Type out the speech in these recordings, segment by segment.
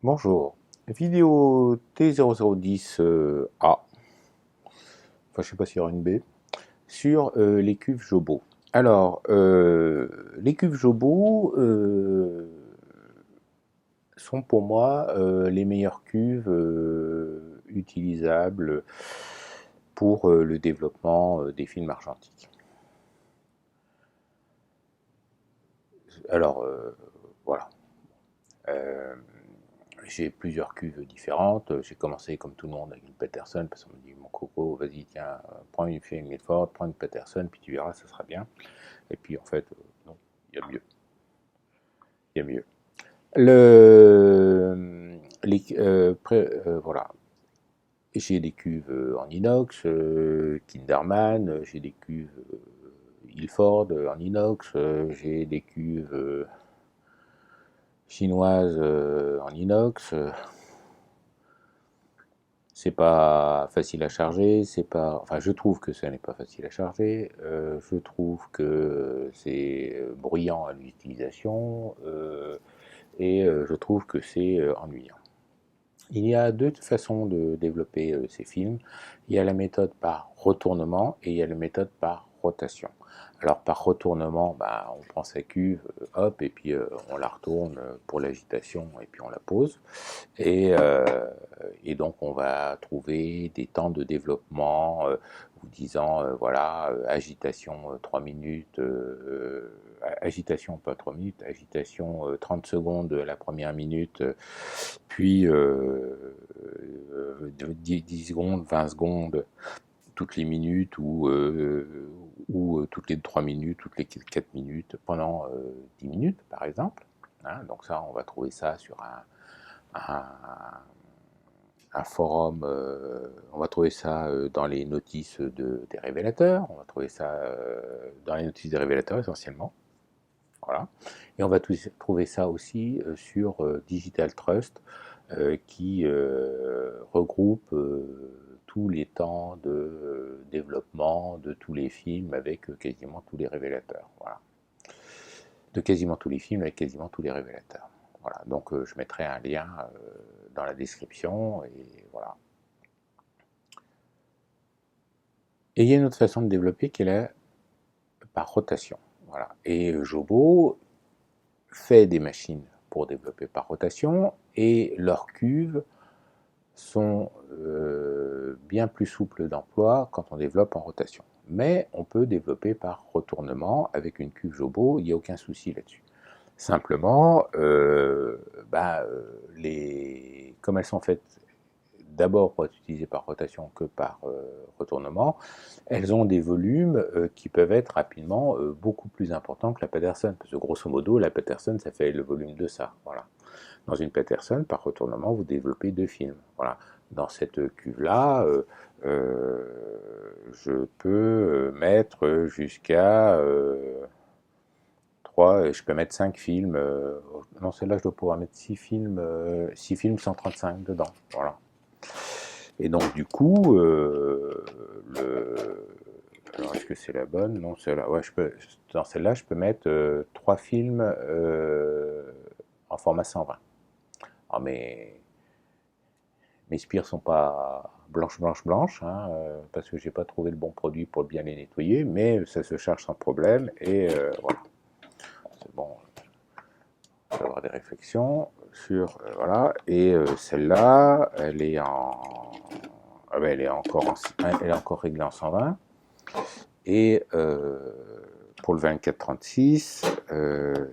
Bonjour, vidéo T0010A, enfin je sais pas s'il y aura une B, sur les cuves Jobo. Alors, les cuves Jobo sont pour moi les meilleures cuves utilisables pour le développement des films argentiques. Alors, voilà. Euh, J'ai plusieurs cuves différentes. J'ai commencé comme tout le monde avec une Peterson parce qu'on me dit mon coco, vas-y, tiens, prends une Milford, prends une Peterson, puis tu verras, ça sera bien. Et puis en fait, non, il y a mieux. Il y a mieux. Voilà. J'ai des cuves en inox, Kinderman, j'ai des cuves Ilford en inox, j'ai des cuves chinoises en inox. C'est pas facile à charger, c'est pas, enfin je trouve que ça n'est pas facile à charger, je trouve que c'est bruyant à l'utilisation et je trouve que c'est ennuyant. Il y a deux façons de développer ces films. Il y a la méthode par retournement et il y a la méthode par rotation. Alors par retournement, bah, on prend sa cuve, hop, et puis on la retourne pour l'agitation et puis on la pose. Et, euh, et donc on va trouver des temps de développement vous disant voilà agitation 3 minutes, agitation pas 3 minutes, agitation 30 secondes la première minute, puis 10 secondes, 20 secondes toutes les minutes ou toutes les 3 minutes, toutes les 4 minutes pendant 10 minutes par exemple. Hein, donc ça on va trouver ça sur un, un forum, on va trouver ça dans les notices des révélateurs, on va trouver ça dans les notices des révélateurs essentiellement. Voilà. Et on va trouver ça aussi sur Digital Trust qui regroupe tous les temps de développement de tous les films avec quasiment tous les révélateurs. Voilà. De quasiment tous les films avec quasiment tous les révélateurs. Voilà. Donc je mettrai un lien dans la description et voilà. Et il y a une autre façon de développer qui est la par rotation. Voilà. Et Jobo fait des machines pour développer par rotation et leurs cuves sont bien plus souples d'emploi quand on développe en rotation. Mais on peut développer par retournement avec une cuve Jobo, il n'y a aucun souci là-dessus. Simplement, comme elles sont faites d'abord pour être utilisées par rotation que par retournement, elles ont des volumes qui peuvent être rapidement beaucoup plus importants que la Peterson. Parce que grosso modo, la Peterson, ça fait le volume de ça. Voilà. Dans une Peterson, par retournement, vous développez deux films. Voilà. Dans cette cuve-là, je peux mettre jusqu'à 3, je peux mettre 5 films. Non, celle-là, je dois pouvoir mettre 6 films 135 dedans. Voilà. Et donc, du coup, alors, est-ce que c'est la bonne? Non, celle-là. Ouais, dans celle-là, je peux mettre 3 films en format 120. Alors, mes spires sont pas blanches, hein, parce que j'ai pas trouvé le bon produit pour bien les nettoyer, mais ça se charge sans problème et voilà. C'est bon, je vais avoir des réflexions sur voilà. Et celle-là, elle est encore réglée en 120. Et pour le 24-36,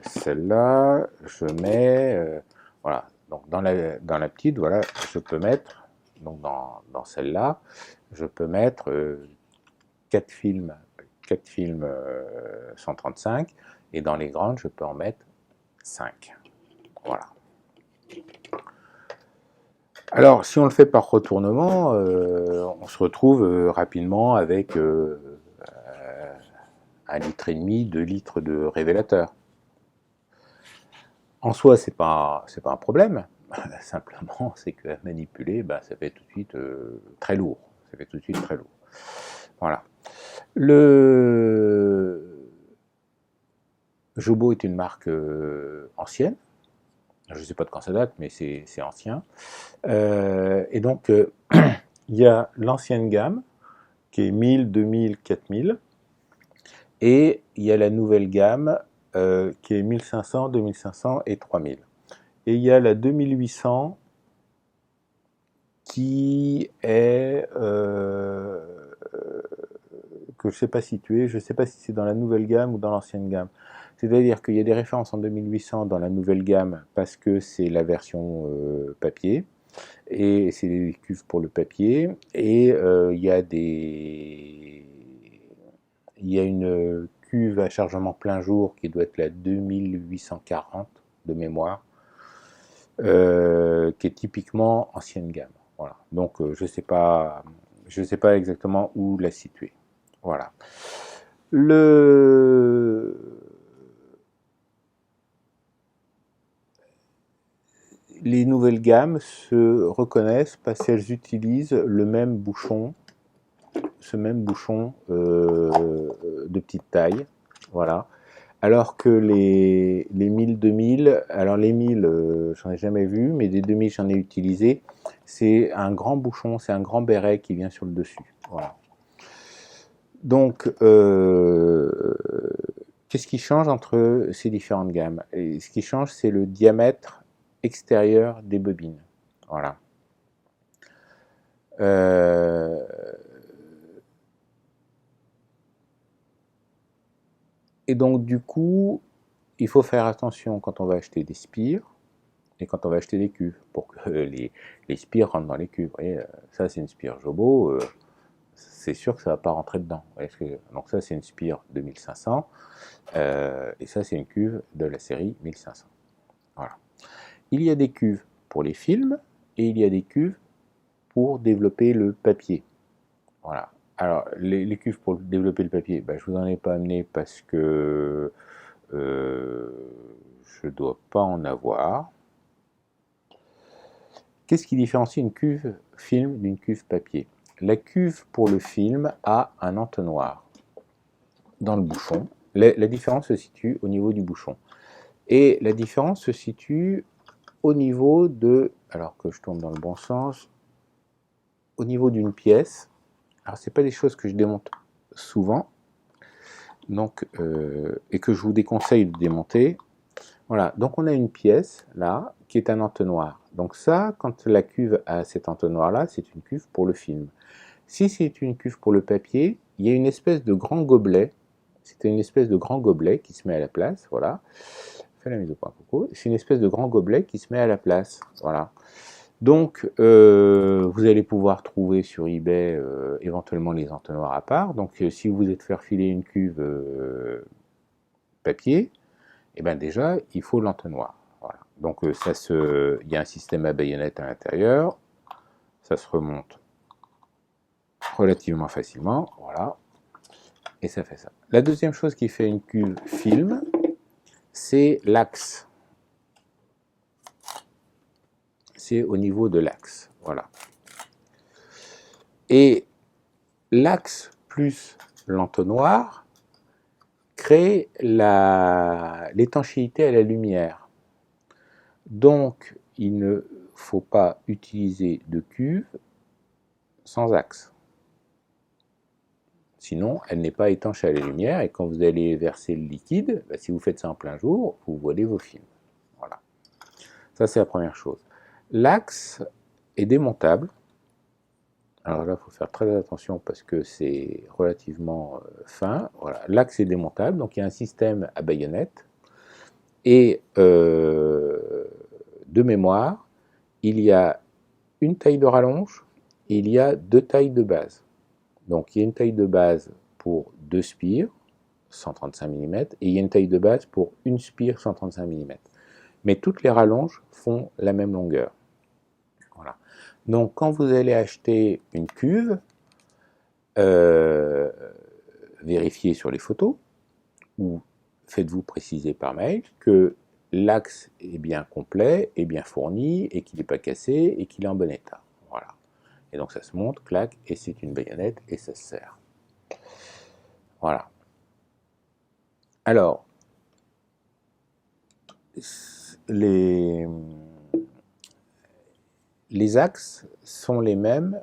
celle-là, je mets, voilà, donc dans la petite, voilà, je peux mettre, donc dans celle-là, je peux mettre 4 films, 4 films 135, et dans les grandes, je peux en mettre 5. Voilà. Alors, si on le fait par retournement, on se retrouve rapidement avec 1,5 litre, 2 litres de révélateur. En soi, c'est pas un problème. Simplement, c'est qu'à manipuler, bah, ça fait tout de suite très lourd. Ça fait tout de suite très lourd. Voilà. Le Jobo est une marque ancienne. Je ne sais pas de quand ça date, mais c'est ancien. Et donc, il y a l'ancienne gamme, qui est 1000, 2000, 4000, et il y a la nouvelle gamme, qui est 1500, 2500 et 3000. Et il y a la 2800, qui est que je ne sais pas situer, je ne sais pas si c'est dans la nouvelle gamme ou dans l'ancienne gamme. C'est-à-dire qu'il y a des références en 2800 dans la nouvelle gamme parce que c'est la version papier, et c'est des cuves pour le papier, et il y a une cuve à chargement plein jour qui doit être la 2840 de mémoire, qui est typiquement ancienne gamme. Voilà. Donc je sais pas exactement où la situer. Voilà. Le... Les nouvelles gammes se reconnaissent parce qu'elles utilisent le même bouchon, ce même bouchon de petite taille. Voilà. Alors que les 1000, 2000, alors les 1000, j'en ai jamais vu, mais des 2000, j'en ai utilisé. C'est un grand bouchon, c'est un grand béret qui vient sur le dessus. Voilà. Donc, qu'est-ce qui change entre ces différentes gammes? Et ce qui change, c'est le diamètre extérieur des bobines. Voilà. Euh, et donc, du coup, il faut faire attention quand on va acheter des spires et quand on va acheter des cuves, pour que les spires rentrent dans les cuves. Vous voyez, ça c'est une spire Jobo, c'est sûr que ça ne va pas rentrer dedans. Donc ça c'est une spire de 1500, et ça c'est une cuve de la série 1500. Voilà. Il y a des cuves pour les films, et il y a des cuves pour développer le papier. Voilà. Alors, les cuves pour développer le papier, ben, je vous en ai pas amené parce que je dois pas en avoir. Qu'est-ce qui différencie une cuve film d'une cuve papier? La cuve pour le film a un entonnoir dans le bouchon. La différence se situe au niveau du bouchon. Et la différence se situe au niveau de, alors que je tourne dans le bon sens, au niveau d'une pièce. Alors, ce n'est pas des choses que je démonte souvent, donc, et que je vous déconseille de démonter. Voilà, donc on a une pièce là qui est un entonnoir. Donc ça, quand la cuve a cet entonnoir-là, c'est une cuve pour le film. Si c'est une cuve pour le papier, il y a une espèce de grand gobelet. C'est une espèce de grand gobelet qui se met à la place. Voilà. Fais la mise au point, Coco. C'est une espèce de grand gobelet qui se met à la place. Voilà. Donc, vous allez pouvoir trouver sur eBay éventuellement les entonnoirs à part. Donc, si vous êtes faire filer une cuve papier, et bien déjà, il faut l'entonnoir. Voilà. Donc, il y a un système à baïonnette à l'intérieur. Ça se remonte relativement facilement. Voilà. Et ça fait ça. La deuxième chose qui fait une cuve film, c'est l'axe. C'est au niveau de l'axe. Voilà. Et l'axe plus l'entonnoir crée l'étanchéité à la lumière. Donc, il ne faut pas utiliser de cuve sans axe. Sinon, elle n'est pas étanche à la lumière, et quand vous allez verser le liquide, bah, si vous faites ça en plein jour, vous voilez vos films. Voilà. Ça, c'est la première chose. L'axe est démontable. Alors là, il faut faire très attention parce que c'est relativement fin. Voilà. L'axe est démontable, donc il y a un système à baïonnette. Et de mémoire, il y a une taille de rallonge et il y a deux tailles de base. Donc il y a une taille de base pour deux spires, 135 mm, et il y a une taille de base pour une spire 135 mm. Mais toutes les rallonges font la même longueur. Voilà. Donc quand vous allez acheter une cuve, vérifiez sur les photos, ou faites-vous préciser par mail que l'axe est bien complet, est bien fourni, et qu'il n'est pas cassé, et qu'il est en bon état. Voilà. Et donc ça se monte, clac, et c'est une baïonnette, et ça se serre. Voilà. Alors, les axes sont les mêmes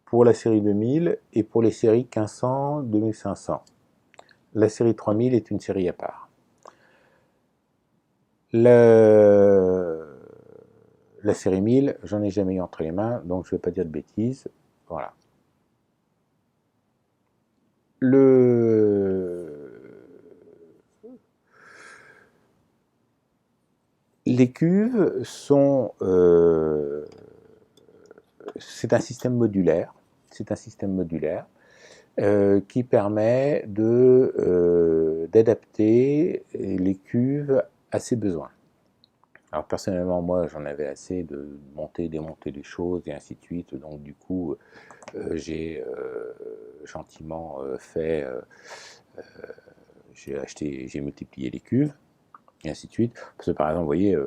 pour la série 2000 et pour les séries 1500, 2500. La série 3000 est une série à part. La série 1000, j'en ai jamais eu entre les mains, donc je ne vais pas dire de bêtises. Voilà. Les cuves sont... c'est un système modulaire. C'est un système modulaire qui permet d'adapter les cuves à ses besoins. Alors personnellement, moi, j'en avais assez de monter, démonter les choses et ainsi de suite. Donc du coup, j'ai gentiment j'ai multiplié les cuves et ainsi de suite. Parce que par exemple, vous voyez,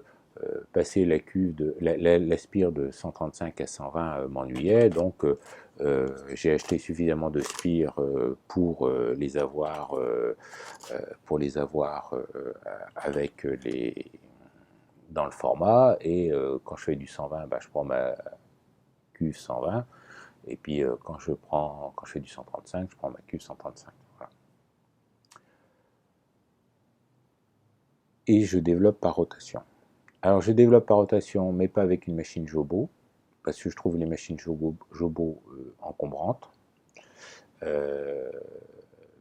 passer la cuve l'aspire de 135 à 120 m'ennuyait, donc j'ai acheté suffisamment de spires pour les avoir avec dans le format, et quand je fais du 120, bah, je prends ma cuve 120, et puis quand je fais du 135, je prends ma cuve 135. Voilà. Et je développe par rotation. Alors je développe par rotation, mais pas avec une machine Jobo, parce que je trouve les machines Jobo encombrantes.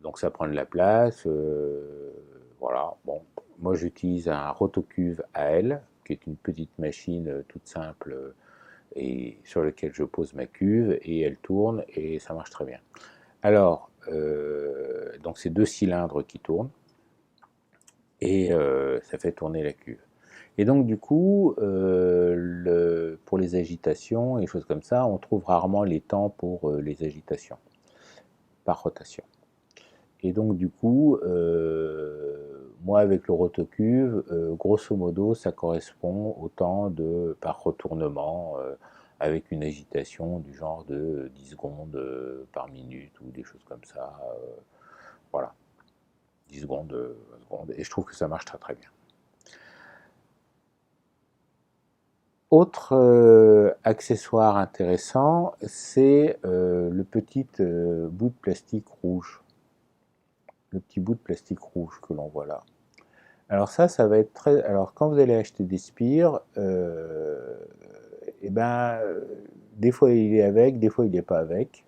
Donc ça prend de la place. Voilà. Bon, moi j'utilise un Rotocuve AL, qui est une petite machine toute simple et sur laquelle je pose ma cuve et elle tourne et ça marche très bien. Alors, donc c'est 2 cylindres qui tournent et ça fait tourner la cuve. Et donc du coup, pour les agitations et choses comme ça, on trouve rarement les temps pour les agitations par rotation. Et donc du coup, moi avec le rotocuve, grosso modo, ça correspond au temps par retournement, avec une agitation du genre de 10 secondes par minute ou des choses comme ça. Voilà, 10 secondes, 20 secondes, et je trouve que ça marche très très bien. Autre accessoire intéressant, c'est le petit bout de plastique rouge. Le petit bout de plastique rouge que l'on voit là. Alors ça va être très... Alors quand vous allez acheter des spires, et ben, des fois il est avec, des fois il n'est pas avec.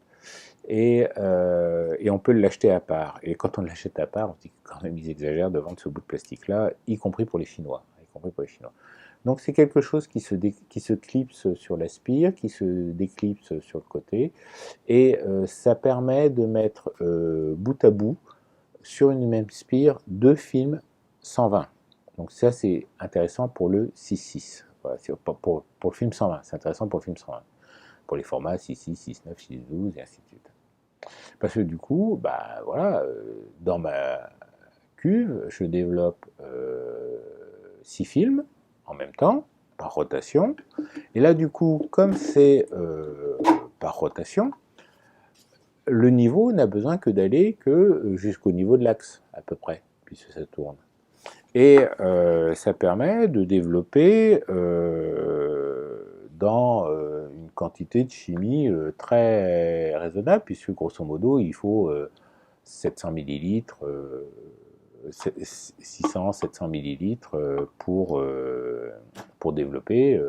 Et on peut l'acheter à part. Et quand on l'achète à part, on se dit que quand même ils exagèrent de vendre ce bout de plastique-là, y compris pour les Chinois. Donc c'est quelque chose qui se clipse sur la spire, qui se déclipse sur le côté, et ça permet de mettre bout à bout sur une même spire 2 films 120. Donc ça c'est intéressant pour le 6.6. Voilà, pour le film 120, c'est intéressant pour le film 120. Pour les formats 6.6, 6.9, 6.12 et ainsi de suite. Parce que du coup, bah voilà, dans ma cuve, je développe 6 films en même temps, par rotation. Et là, du coup, comme c'est par rotation, le niveau n'a besoin que d'aller jusqu'au niveau de l'axe, à peu près, puisque ça tourne. Et ça permet de développer dans une quantité de chimie très raisonnable, puisque grosso modo, il faut 700 millilitres, 600, 700 millilitres pour développer,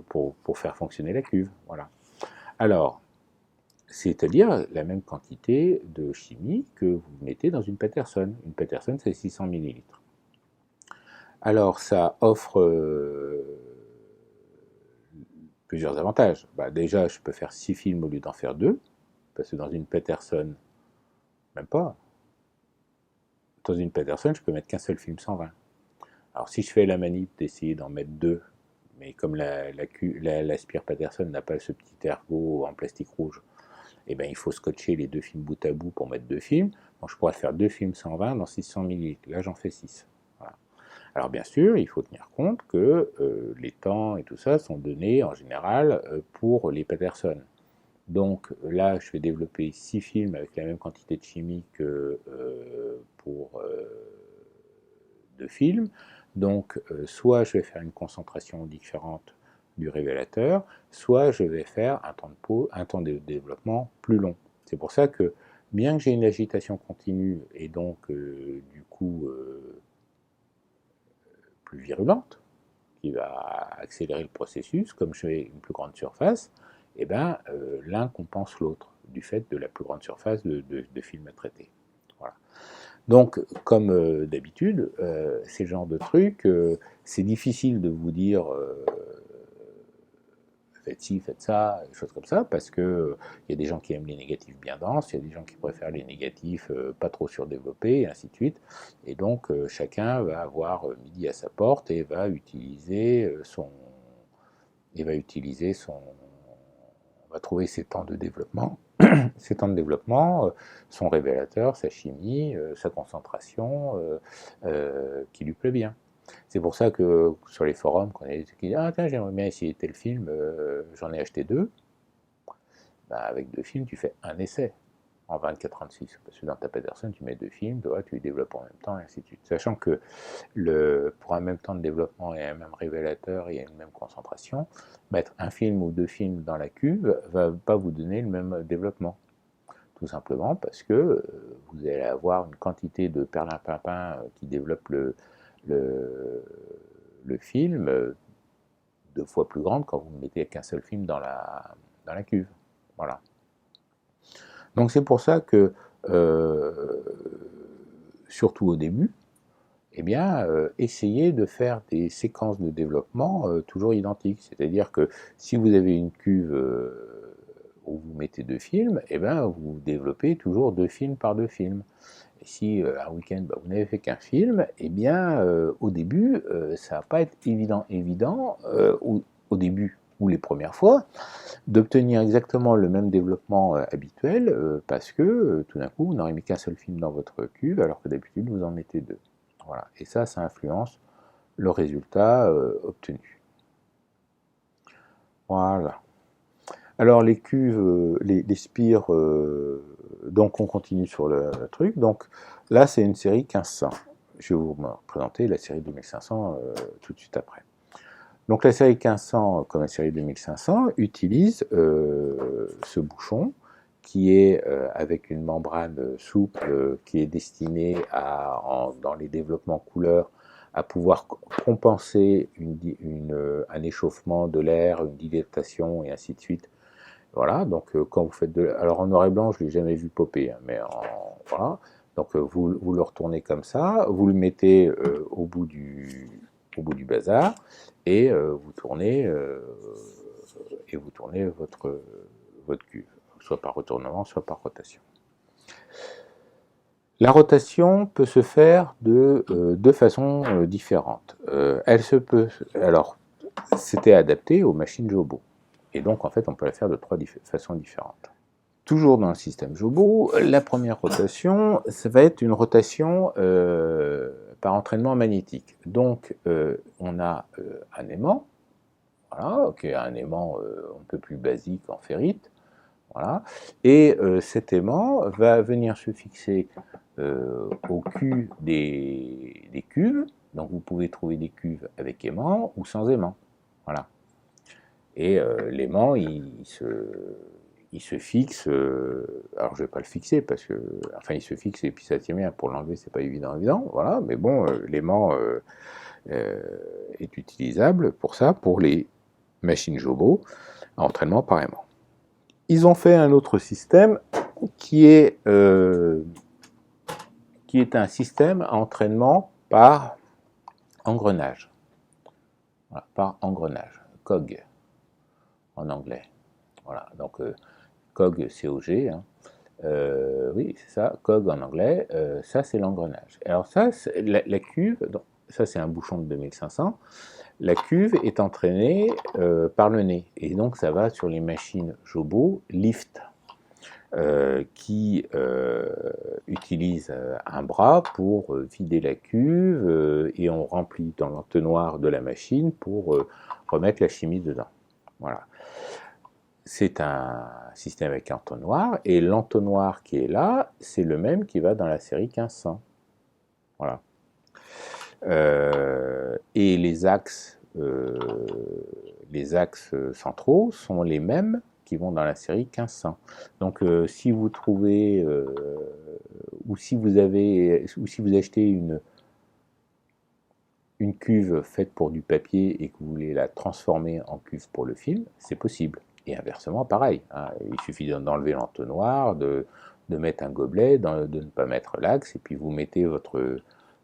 pour faire fonctionner la cuve. Voilà. Alors, c'est-à-dire la même quantité de chimie que vous mettez dans une Peterson. Une Peterson, c'est 600 millilitres. Alors, ça offre plusieurs avantages. Bah, déjà, je peux faire 6 films au lieu d'en faire 2, parce que dans une Peterson, même pas. Dans une Peterson, je peux mettre qu'un seul film 120. Alors, si je fais la manip d'essayer d'en mettre 2, mais comme la spire Peterson n'a pas ce petit ergot en plastique rouge, et ben, il faut scotcher les 2 films bout à bout pour mettre 2 films. Donc je pourrais faire 2 films 120 dans 600 ml. Là, j'en fais 6. Voilà. Alors bien sûr, il faut tenir compte que les temps et tout ça sont donnés en général pour les Peterson. Donc là, je vais développer 6 films avec la même quantité de chimie que pour 2 films. Donc, soit je vais faire une concentration différente du révélateur, soit je vais faire un temps de développement plus long. C'est pour ça que, bien que j'ai une agitation continue et donc, du coup, plus virulente, qui va accélérer le processus, comme je fais une plus grande surface, et ben, l'un compense l'autre, du fait de la plus grande surface de film à traiter. Voilà. Donc, comme d'habitude, c'est le genre de truc, c'est difficile de vous dire faites ci, faites ça, des choses comme ça, parce que il y a des gens qui aiment les négatifs bien denses, il y a des gens qui préfèrent les négatifs pas trop surdéveloppés, et ainsi de suite. Et donc, chacun va avoir midi à sa porte et va utiliser va trouver ses temps de développement, ses temps de développement, son révélateur, sa chimie, sa concentration, qui lui plaît bien. C'est pour ça que sur les forums, quand il y a des gens qui disent ah tiens j'aimerais bien essayer tel film, j'en ai acheté deux, bah, avec deux films tu fais un essai en 24-36, parce que dans ta Peterson tu mets deux films, toi, tu les développes en même temps et ainsi de suite. Sachant que pour un même temps de développement et un même révélateur et une même concentration, mettre un film ou deux films dans la cuve va pas vous donner le même développement. Tout simplement parce que vous allez avoir une quantité de perlimpinpin qui développe le, le film deux fois plus grande quand vous ne mettez qu'un seul film dans la cuve. Voilà. Donc c'est pour ça que, surtout au début, eh bien, essayez de faire des séquences de développement toujours identiques. C'est-à-dire que si vous avez une cuve où vous mettez deux films, eh bien, vous développez toujours deux films par deux films. Et si un week-end, bah, vous n'avez fait qu'un film, eh bien, au début, ça va pas être évident au début ou les premières fois, d'obtenir exactement le même développement habituel, parce que tout d'un coup, vous n'aurez mis qu'un seul film dans votre cuve, alors que d'habitude, vous en mettez deux. Voilà. Et ça influence le résultat obtenu. Voilà. Alors les cuves, les spires, donc on continue sur le truc. Donc là, c'est une série 1500. Je vais vous présenter la série 2500 tout de suite après. Donc la série 1500, comme la série 2500, utilise ce bouchon qui est avec une membrane souple qui est destinée dans les développements couleurs à pouvoir compenser un échauffement de l'air, une dilatation et ainsi de suite. Voilà, donc quand vous faites alors en noir et blanc, je ne l'ai jamais vu popper, hein, mais voilà. Donc vous le retournez comme ça, vous le mettez au bout du bazar et vous tournez votre cuve, soit par retournement, soit par rotation. La rotation peut se faire de deux façons différentes. Alors, c'était adapté aux machines Jobo. Et donc, en fait, on peut la faire de trois façons différentes. Toujours dans le système Jobo, la première rotation, ça va être une rotation par entraînement magnétique. Donc, on a un aimant, voilà, qui est un aimant un peu plus basique en ferrite, voilà, et cet aimant va venir se fixer au cul des cuves. Donc, vous pouvez trouver des cuves avec aimant ou sans aimant, voilà. Et l'aimant, il se fixe, alors je vais pas le fixer parce que, enfin il se fixe et puis ça tient bien, pour l'enlever c'est pas évident, voilà, mais bon, l'aimant est utilisable pour ça, pour les machines Jobo, à entraînement par aimant. Ils ont fait un autre système qui est un système à entraînement par engrenage, voilà, par engrenage, COG en anglais. Voilà, donc COG, C-O-G, hein. Oui, c'est ça, COG en anglais, ça c'est l'engrenage. Alors ça, la cuve, donc, ça c'est un bouchon de 2500, la cuve est entraînée par le nez, et donc ça va sur les machines Jobo Lift, qui utilisent un bras pour vider la cuve, et on remplit dans l'entonnoir de la machine pour remettre la chimie dedans. Voilà. C'est un système avec entonnoir, et l'entonnoir qui est là, c'est le même qui va dans la série 1500. Voilà. Et les axes centraux sont les mêmes qui vont dans la série 1500. Donc si vous trouvez, ou si vous achetez une cuve faite pour du papier et que vous voulez la transformer en cuve pour le film, c'est possible. Et inversement, pareil, hein, il suffit d'enlever l'entonnoir, de mettre un gobelet, de ne pas mettre l'axe, et puis vous mettez votre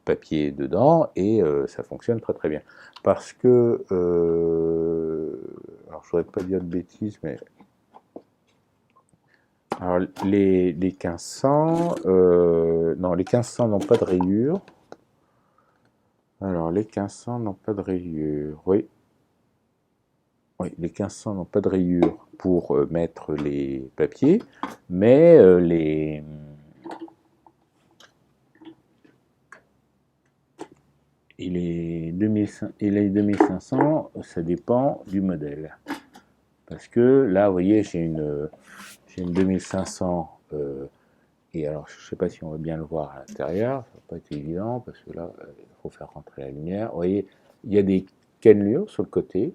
papier dedans, et ça fonctionne très très bien. Parce que, alors je ne voudrais pas dire de bêtises, mais alors les 1500, non, les 1500 n'ont pas de rayures. Alors les 1500 n'ont pas de rayures, oui. Oui, les 1500 n'ont pas de rayures pour mettre les papiers, mais les 2500, ça dépend du modèle. Parce que là, vous voyez, j'ai une 2500, et alors je ne sais pas si on va bien le voir à l'intérieur, ça va pas être évident, parce que là, il faut faire rentrer la lumière. Vous voyez, il y a des cannelures sur le côté.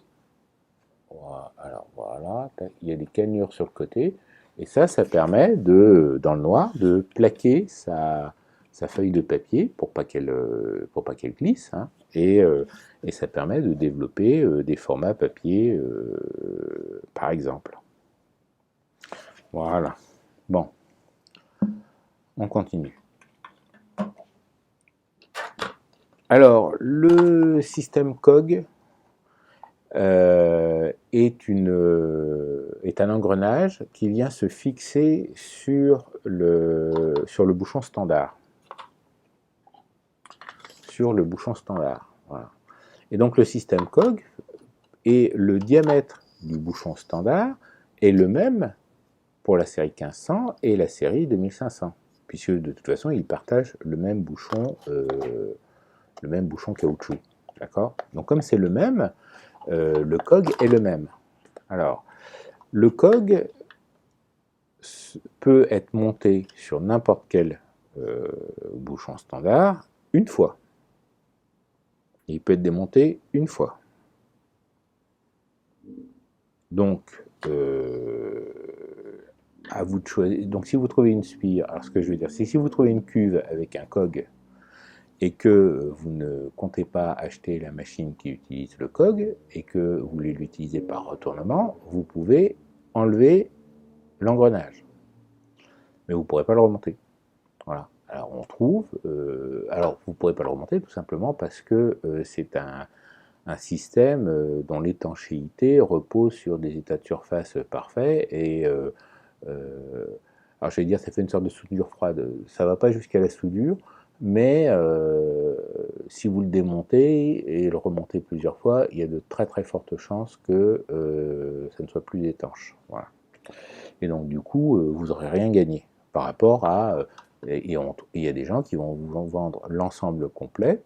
Alors voilà, il y a des cannelures sur le côté, et ça permet dans le noir, de plaquer sa feuille de papier pour pas qu'elle glisse, hein, et ça permet de développer des formats papier, par exemple. Voilà. Bon, on continue. Alors, le système COG est un engrenage qui vient se fixer sur le bouchon standard. Voilà. Et donc le système COG et le diamètre du bouchon standard est le même pour la série 1500 et la série 2500, puisque de toute façon ils partagent le même bouchon caoutchouc. D'accord ? Donc comme c'est le même, le COG est le même. Alors, le COG peut être monté sur n'importe quel bouchon standard une fois. Il peut être démonté une fois. Donc, à vous de choisir. Donc, si vous trouvez une spire, alors ce que je veux dire, c'est si vous trouvez une cuve avec un COG et que vous ne comptez pas acheter la machine qui utilise le COG et que vous voulez l'utiliser par retournement, vous pouvez enlever l'engrenage. Mais vous ne pourrez pas le remonter. Voilà. Alors on trouve, alors vous ne pourrez pas le remonter tout simplement parce que c'est un système dont l'étanchéité repose sur des états de surface parfaits et alors je vais dire ça fait une sorte de soudure froide. Ça ne va pas jusqu'à la soudure, mais si vous le démontez et le remontez plusieurs fois, il y a de très très fortes chances que ça ne soit plus étanche. Voilà. Et donc du coup, vous n'aurez rien gagné par rapport à... et il y a des gens qui vont vous vendre l'ensemble complet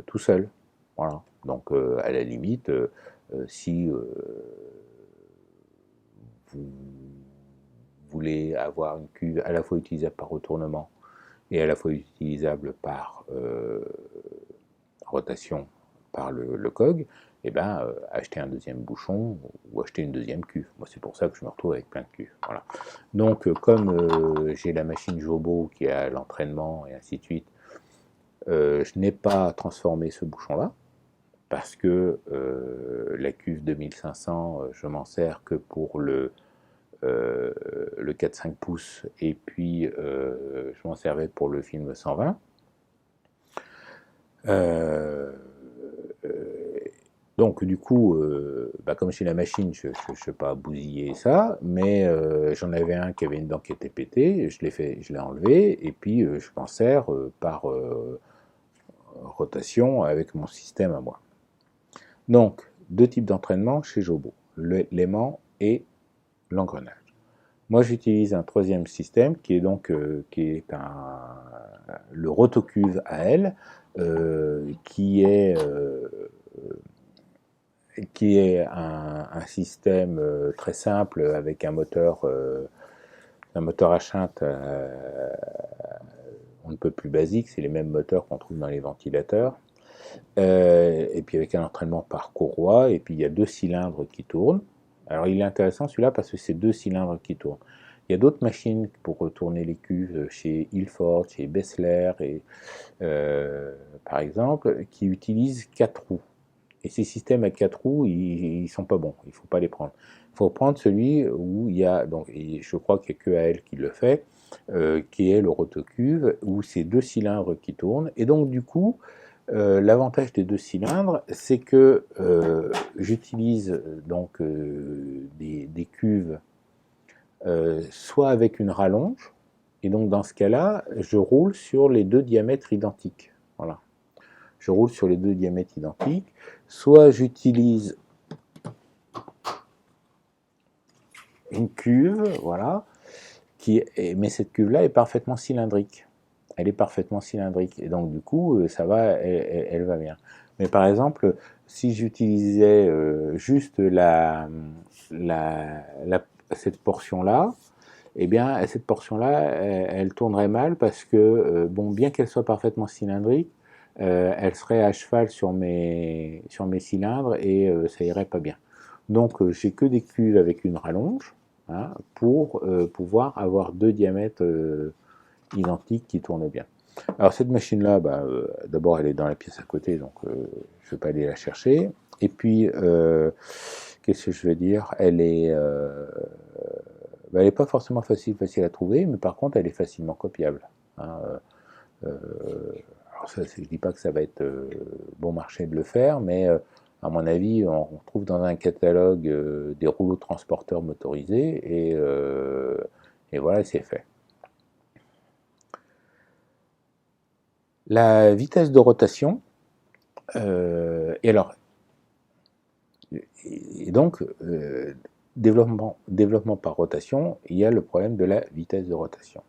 tout seul. Voilà. Donc à la limite, si vous voulez avoir une cuve à la fois utilisable par retournement et à la fois utilisable par rotation par le COG, eh ben, acheter un deuxième bouchon ou acheter une deuxième cuve. Moi, c'est pour ça que je me retrouve avec plein de cuves. Voilà. Donc, comme j'ai la machine Jobo qui a l'entraînement et ainsi de suite, je n'ai pas transformé ce bouchon-là parce que la cuve 2500, je m'en sers que pour le 4-5 pouces et puis je m'en servais pour le film 120. Donc du coup, comme chez la machine, je ne sais pas bousiller ça, mais j'en avais un qui avait une dent qui était pétée, je l'ai enlevé, et puis je m'en sers par rotation avec mon système à moi. Donc, deux types d'entraînement chez Jobo, l'aimant et l'engrenage. Moi, j'utilise un troisième système qui est donc le rotocuve à elle, qui est un système très simple avec un moteur à shunt. on ne peut plus basiques, c'est les mêmes moteurs qu'on trouve dans les ventilateurs. Et puis avec un entraînement par courroie, et puis il y a 2 cylindres qui tournent. Alors il est intéressant celui-là parce que c'est 2 cylindres qui tournent. Il y a d'autres machines pour retourner les cuves chez Ilford, chez Bessler, et, par exemple, qui utilisent 4 roues. Et ces systèmes à 4 roues, ils sont pas bons, il ne faut pas les prendre. Il faut prendre celui où il y a, donc, et je crois qu'il n'y a que AL qui le fait, qui est le rotocuve, où c'est 2 cylindres qui tournent. Et donc du coup, l'avantage des 2 cylindres, c'est que j'utilise donc des cuves soit avec une rallonge, et donc dans ce cas-là, je roule sur les 2 diamètres identiques. Voilà. Je roule sur les 2 diamètres identiques. Soit j'utilise une cuve, voilà, mais cette cuve-là est parfaitement cylindrique. Elle est parfaitement cylindrique. Et donc, du coup, ça va, elle va bien. Mais par exemple, si j'utilisais juste cette portion-là, eh bien, cette portion-là, elle tournerait mal parce que, bon, bien qu'elle soit parfaitement cylindrique, elle serait à cheval sur mes cylindres et ça irait pas bien. Donc, j'ai que des cuves avec une rallonge, hein, pour pouvoir avoir 2 diamètres identiques qui tournent bien. Alors cette machine-là, d'abord elle est dans la pièce à côté, donc je ne vais pas aller la chercher. Et puis, qu'est-ce que je veux dire, elle est pas forcément facile à trouver, mais par contre elle est facilement copiable. Hein. Alors ça, je ne dis pas que ça va être bon marché de le faire, mais à mon avis, on trouve dans un catalogue des rouleaux transporteurs motorisés, et voilà, c'est fait. La vitesse de rotation, et alors, et donc, développement par rotation, il y a le problème de la vitesse de rotation.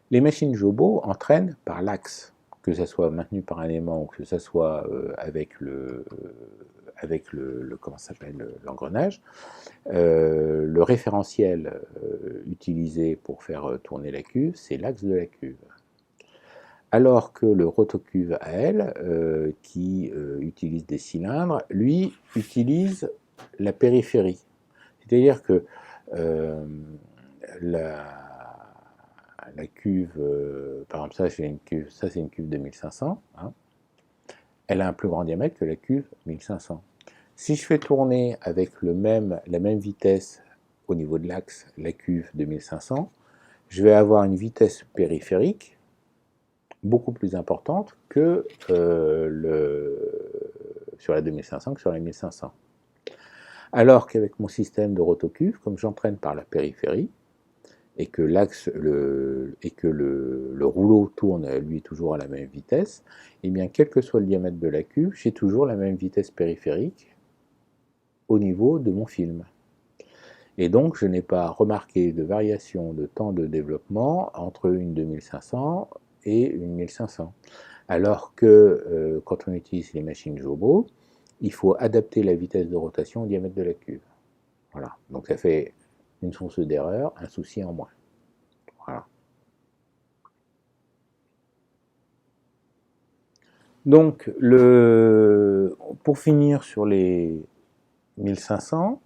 Les machines Jobo entraînent par l'axe, que ça soit maintenu par un aimant ou que ça soit avec comment s'appelle, l'engrenage. Le référentiel utilisé pour faire tourner la cuve, c'est l'axe de la cuve. Alors que le rotocuve à elle, qui utilise des cylindres, lui utilise la périphérie. C'est-à-dire que la cuve, par exemple ça c'est une cuve de 1500, hein, elle a un plus grand diamètre que la cuve 1500. Si je fais tourner avec la même vitesse au niveau de l'axe la cuve de 1500, je vais avoir une vitesse périphérique beaucoup plus importante que sur la 2500 que sur la 1500. Alors qu'avec mon système de rotocuve, comme j'entraîne par la périphérie, et que le rouleau tourne lui toujours à la même vitesse, et bien quel que soit le diamètre de la cuve, j'ai toujours la même vitesse périphérique au niveau de mon film. Et donc je n'ai pas remarqué de variation de temps de développement entre une 2500 et une 1500. Alors que quand on utilise les machines Jobo, il faut adapter la vitesse de rotation au diamètre de la cuve. Voilà. Donc ça fait une source d'erreur, un souci en moins. Voilà. Donc, pour finir sur les 1500,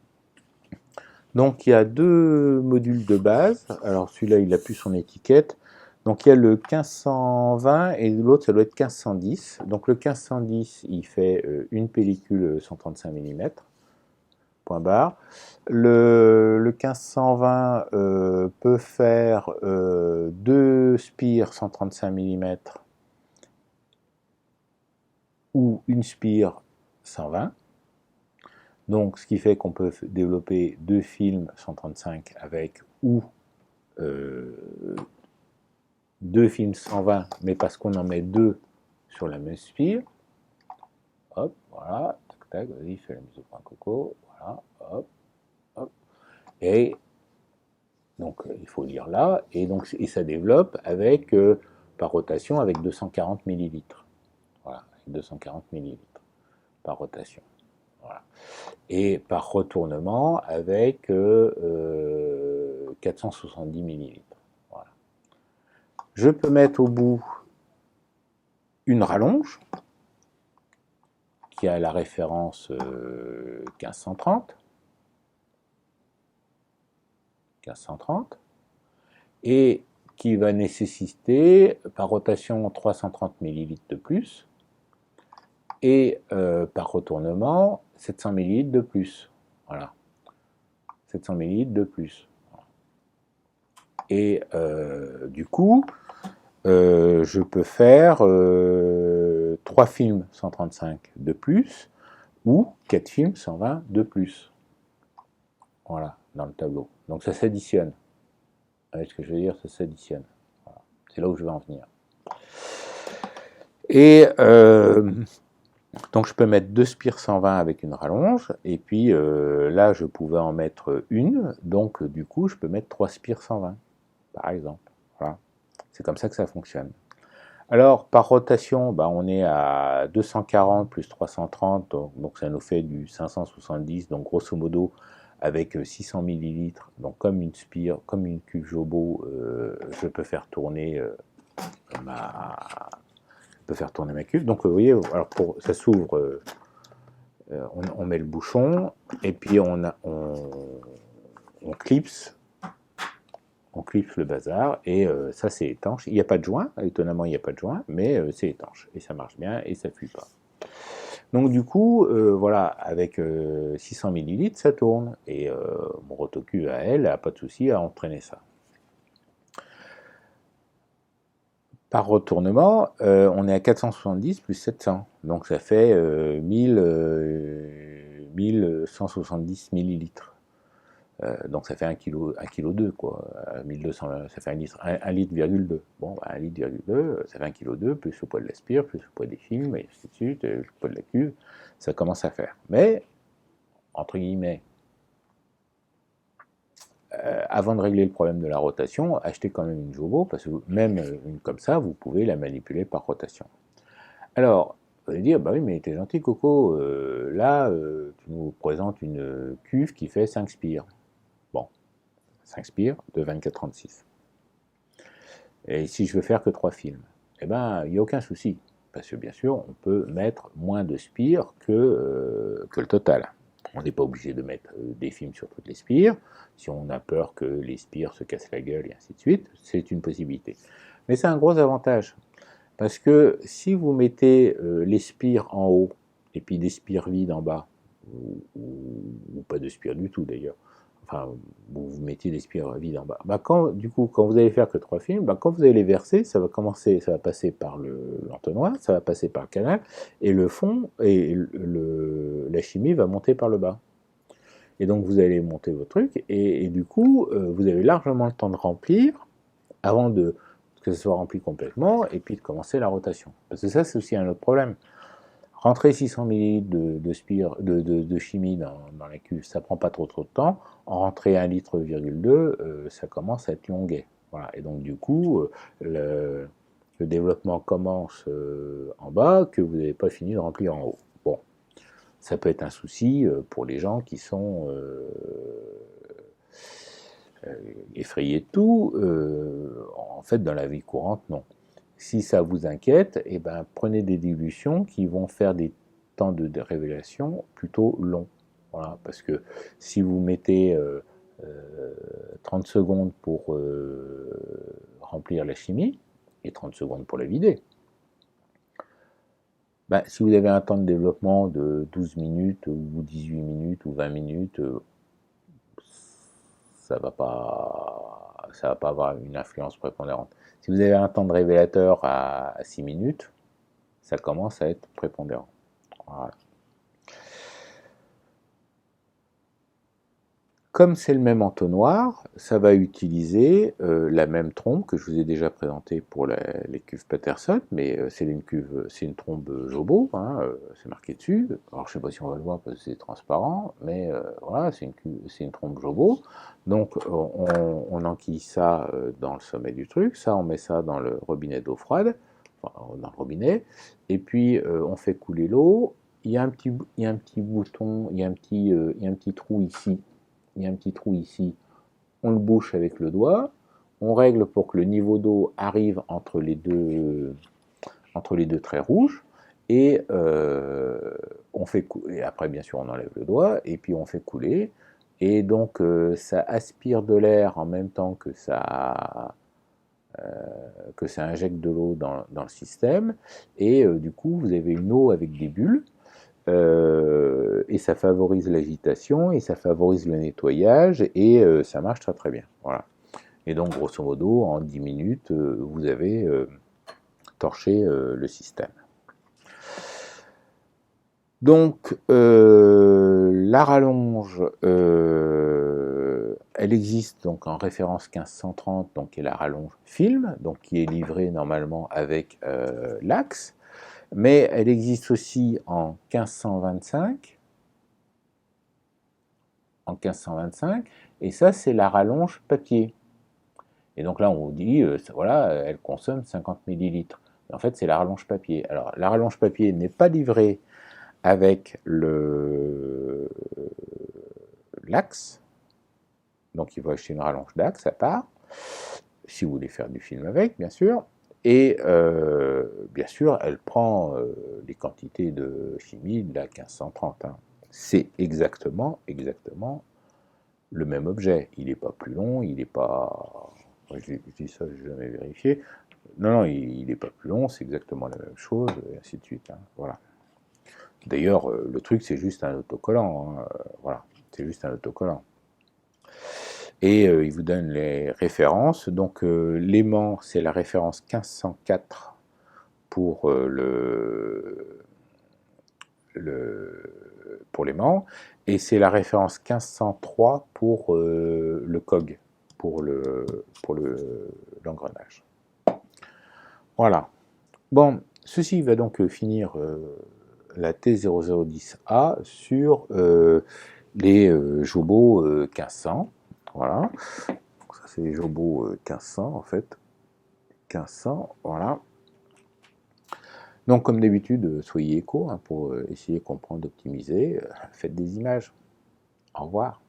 donc il y a 2 modules de base. Alors celui-là, il n'a plus son étiquette. Donc il y a le 1520 et l'autre, ça doit être 1510. Donc le 1510, il fait une pellicule 135 mm, point barre. Le 1520 peut faire 2 spires 135 mm ou une spire 120. Donc ce qui fait qu'on peut développer 2 films 135 avec ou 2 films 120, mais parce qu'on en met 2 sur la même spire. Hop, voilà, tac, tac, vas-y, fais la mise au point coco, voilà, hop, hop. Et donc il faut lire là, et donc ça développe avec, par rotation, avec 240 millilitres. Voilà, avec 240 millilitres par rotation. Voilà. Et par retournement avec 470 millilitres. Voilà. Je peux mettre au bout une rallonge qui a la référence 1530, et qui va nécessiter par rotation 330 ml de plus et par retournement 700 ml de plus. Voilà, 700 ml de plus. Et du coup, je peux faire 3 films 135 de plus ou 4 films 120 de plus. Voilà, dans le tableau. Donc ça s'additionne. Vous voyez ce que je veux dire? Ça s'additionne. Voilà. C'est là où je vais en venir. Et donc je peux mettre 2 spires 120 avec une rallonge, et puis là je pouvais en mettre une, donc du coup je peux mettre 3 spires 120, par exemple. Voilà. C'est comme ça que ça fonctionne. Alors par rotation, bah, on est à 240 plus 330, donc ça nous fait du 570, donc grosso modo avec 600 ml, donc comme une spire, comme une cuve Jobo, je peux faire tourner ma cuve. Donc vous voyez, alors ça s'ouvre, on met le bouchon et puis on clipse le bazar, et ça c'est étanche. Il n'y a pas de joint, étonnamment il n'y a pas de joint, mais c'est étanche et ça marche bien et ça ne fuit pas. Donc du coup, voilà, avec 600 ml ça tourne, et mon rotocuve à elle n'a pas de souci à entraîner ça. Par retournement, on est à 470 plus 700, donc ça fait 1170 millilitres. Donc ça fait 1 kg, 1 kg 2 quoi, 1200, ça fait 1 litre, 1 litre,2. Bon, 1 litre,2, ça fait 1 kg 2, plus le poids de l'aspire, plus le poids des films, et ainsi de suite, le poids de la cuve, ça commence à faire. Mais, entre guillemets, avant de régler le problème de la rotation, achetez quand même une Jobo, parce que même une comme ça, vous pouvez la manipuler par rotation. Alors, vous allez dire, bah oui, mais t'es gentil Coco, là, tu nous présentes une cuve qui fait 5 spires. Bon, 5 spires de 24,36. Et si je veux faire que 3 films, eh ben, il n'y a aucun souci. Parce que bien sûr, on peut mettre moins de spires que le total. On n'est pas obligé de mettre des films sur toutes les spires. Si on a peur que les spires se cassent la gueule et ainsi de suite, c'est une possibilité. Mais c'est un gros avantage. Parce que si vous mettez les spires en haut et puis des spires vides en bas, ou pas de spires du tout d'ailleurs, enfin, vous mettiez des spires vides en bas, bah du coup, quand vous allez faire que 3 films, bah quand vous allez les verser, ça va passer par l'entonnoir, ça va passer par le canal, et le fond, et la chimie va monter par le bas. Et donc vous allez monter vos trucs, et du coup, vous avez largement le temps de remplir, avant que ce soit rempli complètement, et puis de commencer la rotation. Parce que ça, c'est aussi un autre problème. Rentrer 600 ml de chimie dans la cuve, ça prend pas trop de temps. En rentrer 1,2 litre, ça commence à être longuet. Voilà. Et donc du coup, le développement commence en bas, que vous n'avez pas fini de remplir en haut. Bon, ça peut être un souci pour les gens qui sont effrayés de tout. En fait, dans la vie courante, non. Si ça vous inquiète, eh ben, prenez des dilutions qui vont faire des temps de révélation plutôt longs. Voilà, parce que si vous mettez 30 secondes pour remplir la chimie et 30 secondes pour la vider, ben, si vous avez un temps de développement de 12 minutes ou 18 minutes ou 20 minutes, ça va pas avoir une influence prépondérante. Si vous avez un temps de révélateur à 6 minutes, ça commence à être prépondérant. Voilà. Comme c'est le même entonnoir, ça va utiliser la même trompe que je vous ai déjà présentée pour les cuves Peterson, mais c'est une trompe Jobo, hein, c'est marqué dessus. Alors je ne sais pas si on va le voir parce que c'est transparent, mais voilà, c'est une trompe Jobo. Donc on enquille ça dans le sommet du truc, ça on met ça dans le robinet d'eau froide, enfin, dans le robinet, et puis on fait couler l'eau. Il y a un petit bouton, il y a un petit trou ici. Il y a un petit trou ici, on le bouche avec le doigt, on règle pour que le niveau d'eau arrive entre les deux traits rouges, et on fait et après bien sûr on enlève le doigt, et puis on fait couler, et donc ça aspire de l'air en même temps que ça injecte de l'eau dans le système, et du coup vous avez une eau avec des bulles, et ça favorise l'agitation, et ça favorise le nettoyage, et ça marche très très bien. Voilà. Et donc grosso modo, en 10 minutes, vous avez torché le système. Donc la rallonge, elle existe donc en référence 1530, donc qui est la rallonge film, donc qui est livrée normalement avec l'axe, mais elle existe aussi en 1525, et ça c'est la rallonge papier. Et donc là on vous dit, voilà, elle consomme 50 millilitres. En fait c'est la rallonge papier. Alors la rallonge papier n'est pas livrée avec l'axe, donc il faut acheter une rallonge d'axe à part, si vous voulez faire du film avec, bien sûr, et bien sûr, elle prend les quantités de chimie de la 1530. Hein. C'est exactement le même objet. Il n'est pas plus long, il n'est pas... Je dis ça, je n'ai jamais vérifié. Non, il n'est pas plus long, c'est exactement la même chose, et ainsi de suite. Hein. Voilà. D'ailleurs, le truc, c'est juste un autocollant. Hein. Voilà, c'est juste un autocollant. Et il vous donne les références. Donc, l'aimant, c'est la référence 1504 pour pour l'aimant, et c'est la référence 1503 pour le COG, pour l'engrenage. Voilà. Bon, ceci va donc finir la T0010A sur les Jobo 1500. Voilà. Donc ça, c'est les Jobo 1500 en fait. 1500, voilà. Donc, comme d'habitude, soyez éco hein, pour essayer de comprendre, d'optimiser. Faites des images. Au revoir.